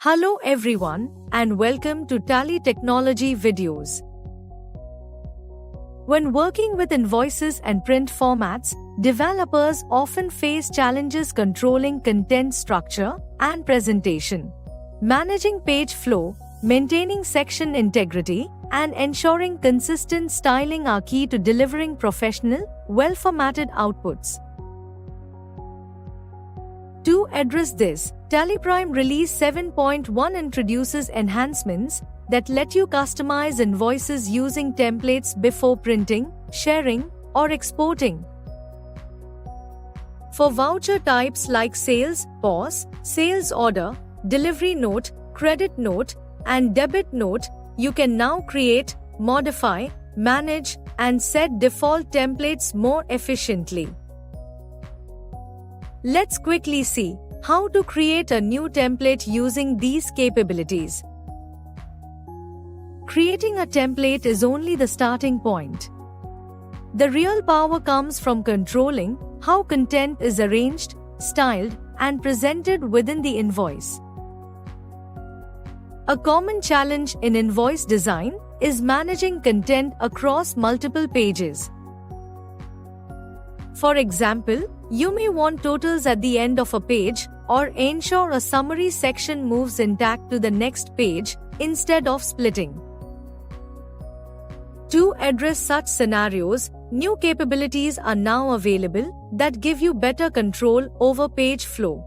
Hello everyone and welcome to Tally Technology videos. When working with invoices and print formats, developers often face challenges controlling content structure and presentation. Managing page flow, maintaining section integrity, and ensuring consistent styling are key to delivering professional, well-formatted outputs. To address this, TallyPrime Release 7.1 introduces enhancements that let you customize invoices using templates before printing, sharing, or exporting. For voucher types like sales, POS, sales order, delivery note, credit note, and debit note, you can now create, modify, manage, and set default templates more efficiently. Let's quickly see how to create a new template using these capabilities. Creating a template is only the starting point. The real power comes from controlling how content is arranged, styled, and presented within the invoice. A common challenge in invoice design is managing content across multiple pages. For example, you may want totals at the end of a page, or ensure a summary section moves intact to the next page, instead of splitting. To address such scenarios, new capabilities are now available that give you better control over page flow.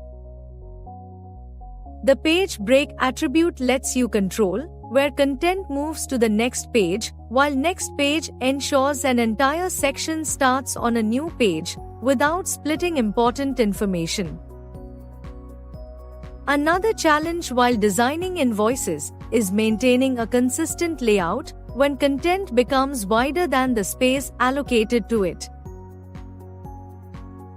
The page break attribute lets you control where content moves to the next page, while next page ensures an entire section starts on a new page without splitting important information. Another challenge while designing invoices is maintaining a consistent layout when content becomes wider than the space allocated to it.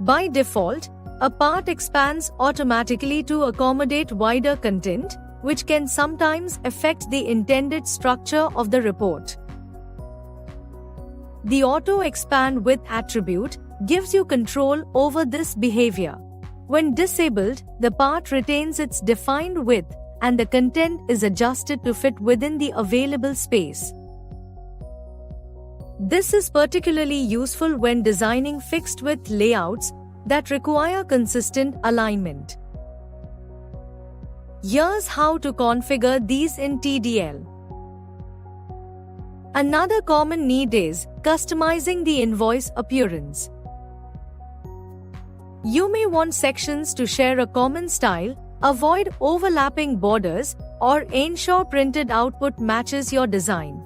By default, a part expands automatically to accommodate wider content, which can sometimes affect the intended structure of the report. The Auto Expand Width attribute gives you control over this behavior. When disabled, the part retains its defined width and the content is adjusted to fit within the available space. This is particularly useful when designing fixed width layouts that require consistent alignment. Here's how to configure these in TDL. Another common need is customizing the invoice appearance. You may want sections to share a common style, avoid overlapping borders, or ensure printed output matches your design.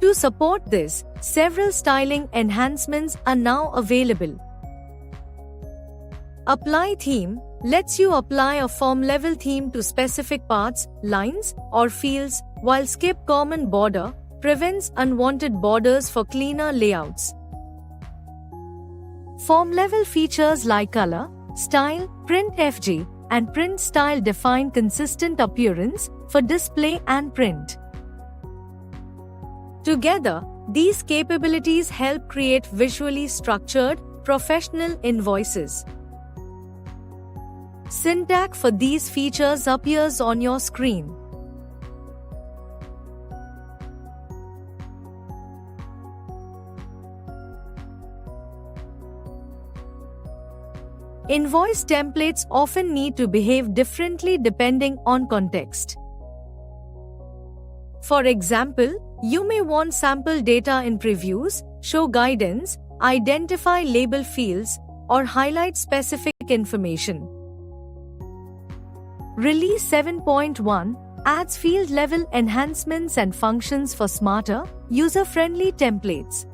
To support this, several styling enhancements are now available. Apply Theme lets you apply a form-level theme to specific parts, lines, or fields, while Skip Common Border prevents unwanted borders for cleaner layouts. Form-level features like color, style, print FG, and print style define consistent appearance for display and print. Together, these capabilities help create visually structured, professional invoices. Syntax for these features appears on your screen. Invoice templates often need to behave differently depending on context. For example, you may want sample data in previews, show guidance, identify label fields, or highlight specific information. Release 7.1 adds field-level enhancements and functions for smarter, user-friendly templates.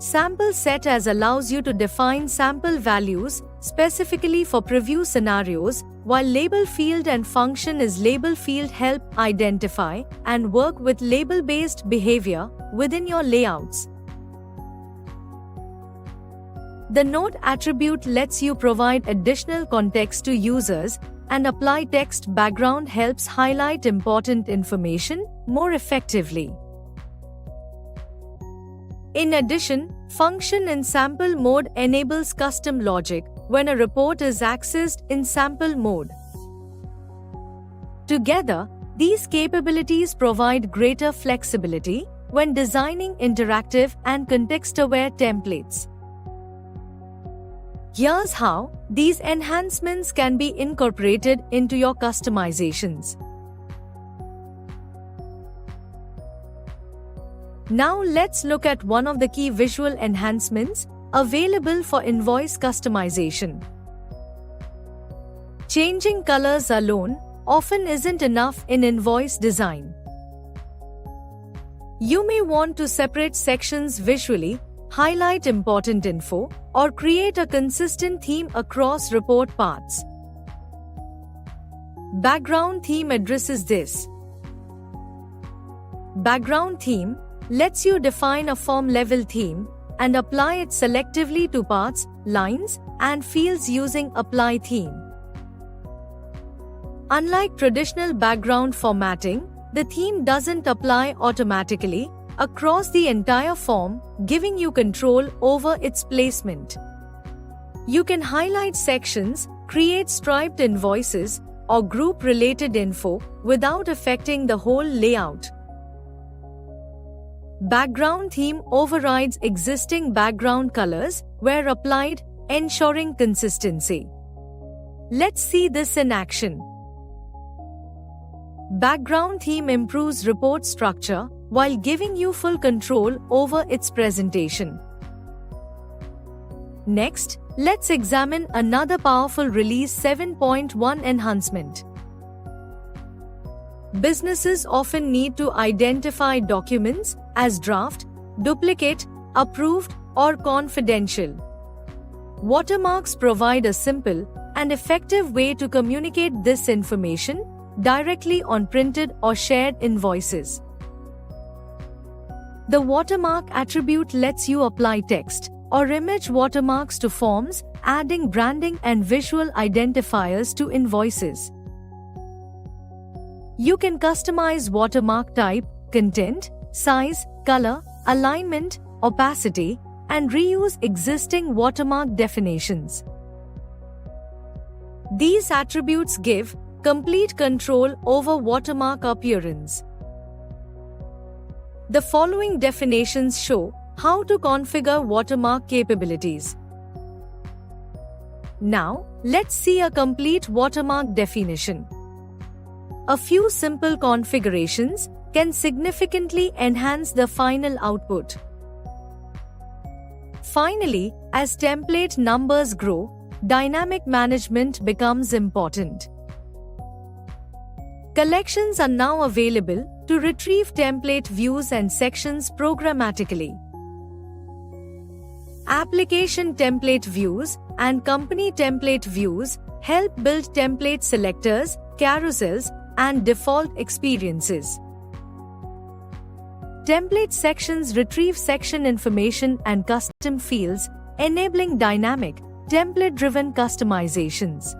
Sample Set As allows you to define sample values specifically for preview scenarios, while Label Field and function is Label Field help identify and work with label-based behavior within your layouts. The Note attribute lets you provide additional context to users, and Apply Text background helps highlight important information more effectively. In addition, Function in sample mode enables custom logic, when a report is accessed in sample mode. Together, these capabilities provide greater flexibility when designing interactive and context-aware templates. Here's how these enhancements can be incorporated into your customizations. Now let's look at one of the key visual enhancements available for invoice customization. Changing colors alone often isn't enough in invoice design. You may want to separate sections visually, highlight important info, or create a consistent theme across report parts. Background theme addresses this. Background theme lets you define a form-level theme and apply it selectively to parts, lines, and fields using Apply Theme. Unlike traditional background formatting, the theme doesn't apply automatically across the entire form, giving you control over its placement. You can highlight sections, create striped invoices, or group related info without affecting the whole layout. Background theme overrides existing background colors where applied, ensuring consistency. Let's see this in action. Background theme improves report structure while giving you full control over its presentation. Next, let's examine another powerful Release 7.1 enhancement. Businesses often need to identify documents as draft, duplicate, approved, or confidential. Watermarks provide a simple and effective way to communicate this information directly on printed or shared invoices. The watermark attribute lets you apply text or image watermarks to forms, adding branding and visual identifiers to invoices. You can customize watermark type, content, size, color, alignment, opacity, and reuse existing watermark definitions. These attributes give complete control over watermark appearance. The following definitions show how to configure watermark capabilities. Now, let's see a complete watermark definition. A few simple configurations can significantly enhance the final output. Finally, as template numbers grow, dynamic management becomes important. Collections are now available to retrieve template views and sections programmatically. Application template views and company template views help build template selectors, carousels, and default experiences. Template sections retrieve section information and custom fields, enabling dynamic, template-driven customizations.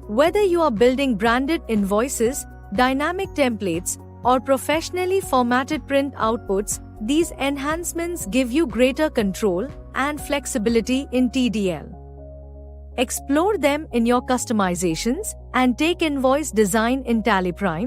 Whether you are building branded invoices, dynamic templates, or professionally formatted print outputs, these enhancements give you greater control and flexibility in TDL. Explore them in your customizations and take invoice design in TallyPrime.